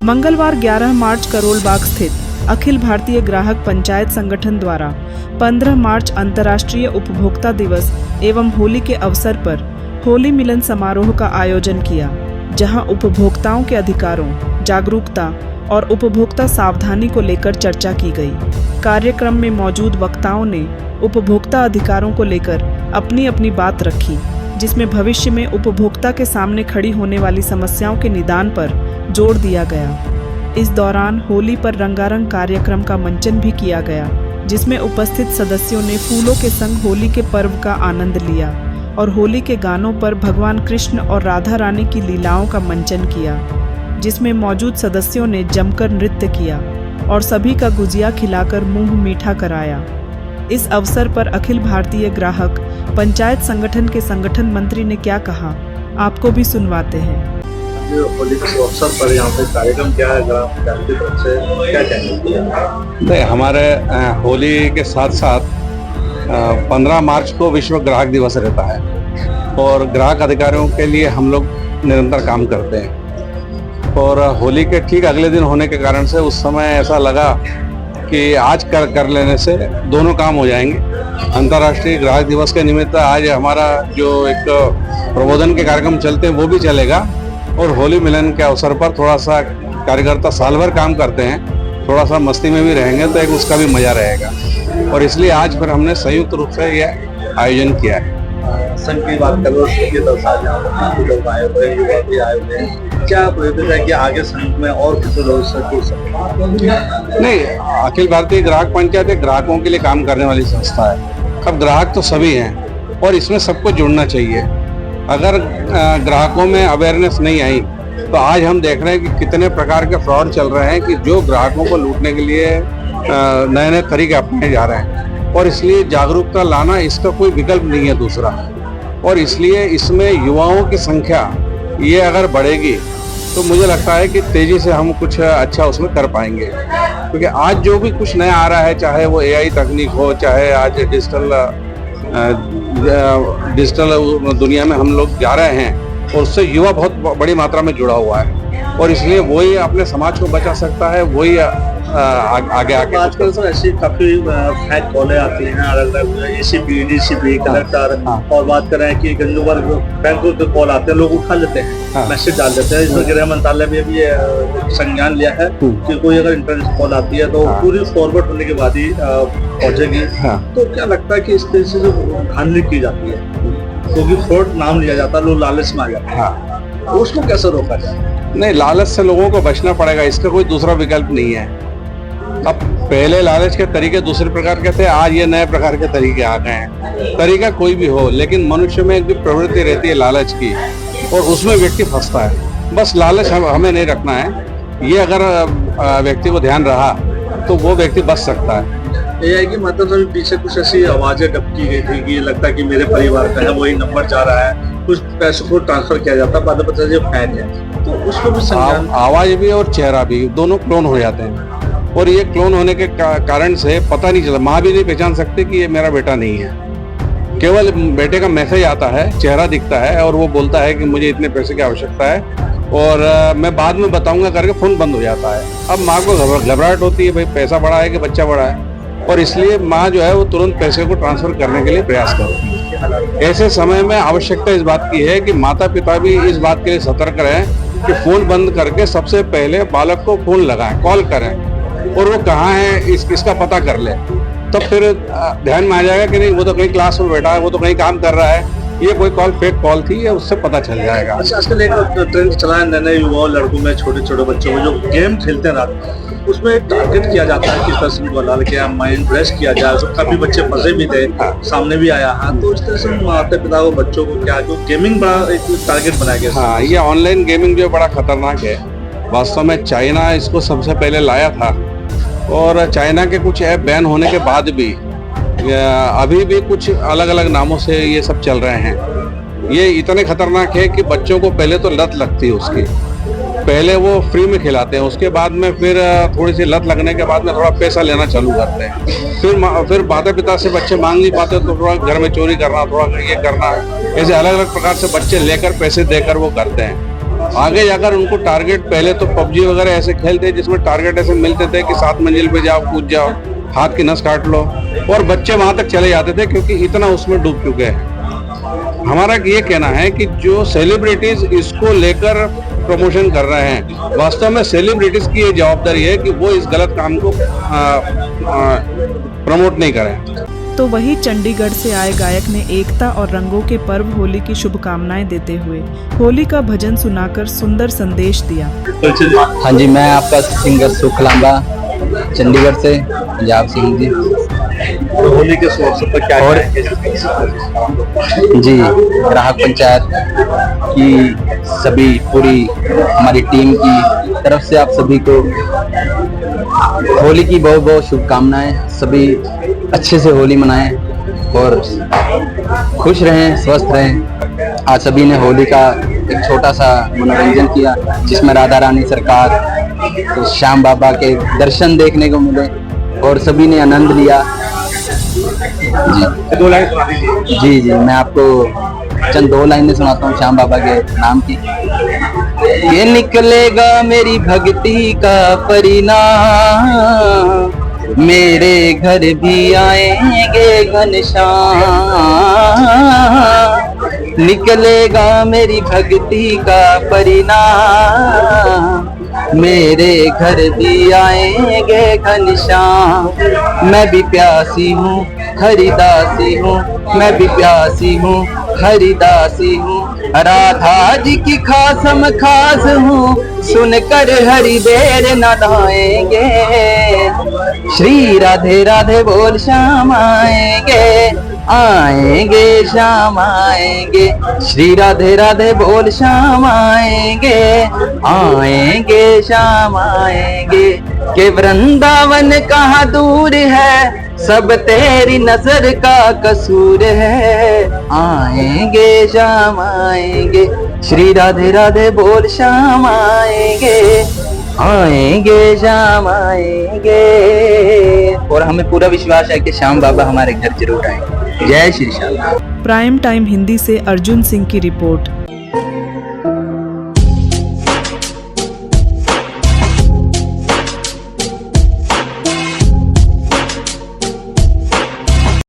मंगलवार 11 मार्च करोल बाग स्थित अखिल भारतीय ग्राहक पंचायत संगठन द्वारा 15 मार्च अंतर्राष्ट्रीय उपभोक्ता दिवस एवं होली के अवसर पर होली मिलन समारोह का आयोजन किया, जहां उपभोक्ताओं के अधिकारों, जागरूकता और उपभोक्ता सावधानी को लेकर चर्चा की गई। कार्यक्रम में मौजूद वक्ताओं ने उपभोक्ता अधिकारों को लेकर अपनी अपनी बात रखी, जिसमें भविष्य में उपभोक्ता के सामने खड़ी होने वाली समस्याओं के निदान पर जोर दिया गया। इस दौरान होली पर रंगारंग कार्यक्रम का मंचन भी किया गया, जिसमें उपस्थित सदस्यों ने फूलों के संग होली के पर्व का आनंद लिया और होली के गानों पर भगवान कृष्ण और राधा रानी की लीलाओं का मंचन किया, जिसमें मौजूद सदस्यों ने जमकर नृत्य किया और सभी का गुजिया खिलाकर मुंह मीठा कराया। इस अवसर पर अखिल भारतीय ग्राहक पंचायत संगठन के संगठन मंत्री ने क्या कहा, आपको भी सुनवाते हैं। होली के अवसर पर यहाँ पे कार्यक्रम क्या है, ग्राम पंचायत की तरफ से क्या कहेंगे? नहीं, हमारे होली के साथ साथ 15 मार्च को विश्व ग्राहक दिवस रहता है और ग्राहक अधिकारियों के लिए हम लोग निरंतर काम करते हैं। और होली के ठीक अगले दिन होने के कारण से उस समय ऐसा लगा कि आज कर लेने से दोनों काम हो जाएंगे। अंतर्राष्ट्रीय ग्राहक दिवस के निमित्त आज हमारा जो एक प्रबोधन के कार्यक्रम चलते हैं वो भी चलेगा और होली मिलन के अवसर पर थोड़ा सा कार्यकर्ता साल भर काम करते हैं, थोड़ा सा मस्ती में भी रहेंगे तो एक उसका भी मजा रहेगा और इसलिए आज फिर हमने संयुक्त रूप से यह आयोजन किया है। संघ की बात करो, लोग आए हुए, युवा भी आए हुए हैं, क्या प्रेरित है कि आगे संघ में और किसी लोग से जुड़ सकते? नहीं, अखिल भारतीय ग्राहक पंचायत एक ग्राहकों के लिए काम करने वाली संस्था है। अब ग्राहक तो सभी हैं और इसमें सबको जुड़ना चाहिए। अगर ग्राहकों में अवेयरनेस नहीं आई तो आज हम देख रहे हैं कि कितने प्रकार के फ्रॉड चल रहे हैं कि जो ग्राहकों को लूटने के लिए नए नए तरीके अपनाए जा रहे हैं और इसलिए जागरूकता लाना इसका कोई विकल्प नहीं है दूसरा। और इसलिए इसमें युवाओं की संख्या ये अगर बढ़ेगी तो मुझे लगता है कि तेजी से हम कुछ अच्छा उसमें कर पाएंगे, क्योंकि आज जो भी कुछ नया आ रहा है, चाहे वो AI तकनीक हो, चाहे आज डिजिटल दुनिया में हम लोग जा रहे हैं और उससे युवा बहुत बड़ी मात्रा में जुड़ा हुआ है और इसलिए वही अपने समाज को बचा सकता है, वही आगे आके। आजकल तो ऐसी काफी फेक कॉलें आती हैं, अलग अलग ACP, DCP, कलेक्टर और बात कर रहे हैं कि गंजूवर बैंकों के कॉल आते हैं, लोग उठा लेते हैं, मैसेज डाल देते हैं। इसमें गृह मंत्रालय में भी संज्ञान लिया है कि कोई अगर इंटरनेट कॉल आती है तो पूरी फॉरवर्ड होने के बाद ही पहुंचेगी। तो क्या लगता है कि इस तरह से जो धांधली की जाती है, क्योंकि फ्रॉड नाम लिया जाता है, लोग लालच में आ जाते हैं, तो उसको कैसे रोका जाए? नहीं, लालच से लोगों को बचना पड़ेगा, इसका कोई दूसरा विकल्प नहीं है। अब पहले लालच के तरीके दूसरे प्रकार के थे, आज ये नए प्रकार के तरीके आ गए हैं। तरीका कोई भी हो, लेकिन मनुष्य में एक प्रवृत्ति रहती है लालच की और उसमें व्यक्ति फंसता है। बस लालच हमें नहीं रखना है। ये अगर व्यक्ति को ध्यान रहा तो वो व्यक्ति बच सकता है। AI की मदद से पीछे कुछ ऐसी आवाजें डबकी गई थी कि लगता है कि मेरे परिवार का है, वही नंबर जा रहा है, कुछ पैसों को ट्रांसफर किया जाता है, बाद में पता चला फैन है, तो उसको भी संज्ञान। आवाज भी और चेहरा भी दोनों क्लोन हो जाते हैं और ये क्लोन होने के कारण से पता नहीं चला, माँ भी नहीं पहचान सकती कि ये मेरा बेटा नहीं है। केवल बेटे का मैसेज आता है, चेहरा दिखता है और वो बोलता है कि मुझे इतने पैसे की आवश्यकता है और मैं बाद में बताऊंगा करके फोन बंद हो जाता है। अब माँ को घबराहट होती है, भाई पैसा बड़ा है कि बच्चा बड़ा है, और इसलिए माँ जो है वो तुरंत पैसे को ट्रांसफर करने के लिए प्रयास करती है। ऐसे समय में आवश्यकता इस बात की है कि माता पिता भी इस बात के लिए सतर्क रहें कि फोन बंद करके सबसे पहले बालक को फोन लगाएं, कॉल करें और वो कहाँ है इसका पता कर ले, तब फिर ध्यान में आ जाएगा कि नहीं वो तो कहीं क्लास में बैठा है, वो तो कहीं काम कर रहा है, ये कोई कॉल फेक कॉल थी, ये उससे पता चल जाएगा। अच्छा, आजकल एक ट्रेंड चला है नए युवाओं लड़कों में, छोटे छोटे बच्चों में जो गेम खेलते हैं रात, उसमें टारगेट किया जाता है कि तस्वीर बना के माइंड फ्रेश किया जाए। तो काफी बच्चे फंसे भी थे, सामने भी आया है, तो इस तरह से माता पिता को बच्चों को क्या गेमिंग बड़ा एक टारगेट बनाया गया। हाँ, ये ऑनलाइन गेमिंग जो बड़ा खतरनाक है। वास्तव में चाइना इसको सबसे पहले लाया था और चाइना के कुछ ऐप बैन होने के बाद भी अभी भी कुछ अलग अलग नामों से ये सब चल रहे हैं। ये इतने खतरनाक है कि बच्चों को पहले तो लत लगती है उसकी, पहले वो फ्री में खिलाते हैं, उसके बाद में फिर थोड़ी सी लत लगने के बाद में थोड़ा पैसा लेना चालू करते हैं। फिर माता पिता से बच्चे मांग नहीं पाते तो थोड़ा घर में चोरी करना, थोड़ा ये करना, ऐसे अलग अलग प्रकार से बच्चे लेकर पैसे देकर वो करते हैं। आगे जाकर उनको टारगेट, पहले तो पबजी वगैरह ऐसे खेलते जिसमें टारगेट ऐसे मिलते थे कि 7 मंजिल पे जाओ, कूद जाओ, हाथ की नस काट लो, और बच्चे वहां तक चले जाते थे क्योंकि इतना उसमें डूब चुके हैं। हमारा ये कहना है कि जो सेलिब्रिटीज इसको लेकर प्रमोशन कर रहे हैं, वास्तव में सेलिब्रिटीज की ये जवाबदारी है कि वो इस गलत काम को प्रमोट नहीं करें। तो वही चंडीगढ़ से आए गायक ने एकता और रंगों के पर्व होली की शुभकामनाएं देते हुए होली का भजन सुनाकर सुंदर संदेश दिया। हाँ जी, मैं आपका सिंगर सुख लांबा, चंडीगढ़ से, पंजाब से हूँ जी। तो होली के अवसर पर क्या और जी, ग्राहक पंचायत की सभी पूरी हमारी टीम की तरफ से आप सभी को होली की बहुत बहुत शुभकामनाएं। सभी अच्छे से होली मनाएं और खुश रहें, स्वस्थ रहें। आज सभी ने होली का एक छोटा सा मनोरंजन किया जिसमें राधा रानी सरकार, तो श्याम बाबा के दर्शन देखने को मिले और सभी ने आनंद लिया। जी 2 लाइन सुना दीजिए। जी जी, मैं आपको चंद 2 लाइनें सुनाता हूँ श्याम बाबा के नाम की। ये निकलेगा मेरी भक्ति का परिणाम, मेरे घर भी आएंगे घनश्याम। निकलेगा मेरी भक्ति का परिणाम, मेरे घर भी आएंगे घनश्याम। मैं भी प्यासी हूँ हरिदासी हूँ, मैं भी प्यासी हूँ हरिदासी हूँ। राधा जी की खासम खास हूँ, सुनकर हरि देर न लाएंगे। श्री राधे राधे बोल श्याम आएंगे, आएंगे श्याम आएंगे। श्री राधे राधे बोल श्याम आएंगे, आएंगे श्याम आएंगे। के वृंदावन कहाँ दूर है, सब तेरी नजर का कसूर है। आएंगे श्याम आएंगे, श्री राधे राधे बोल श्याम आएंगे, आएंगे श्याम आएंगे। और हमें पूरा विश्वास है कि श्याम बाबा हमारे घर जरूर आएंगे। जय श्री श्याम। प्राइम टाइम हिंदी से अर्जुन सिंह की रिपोर्ट।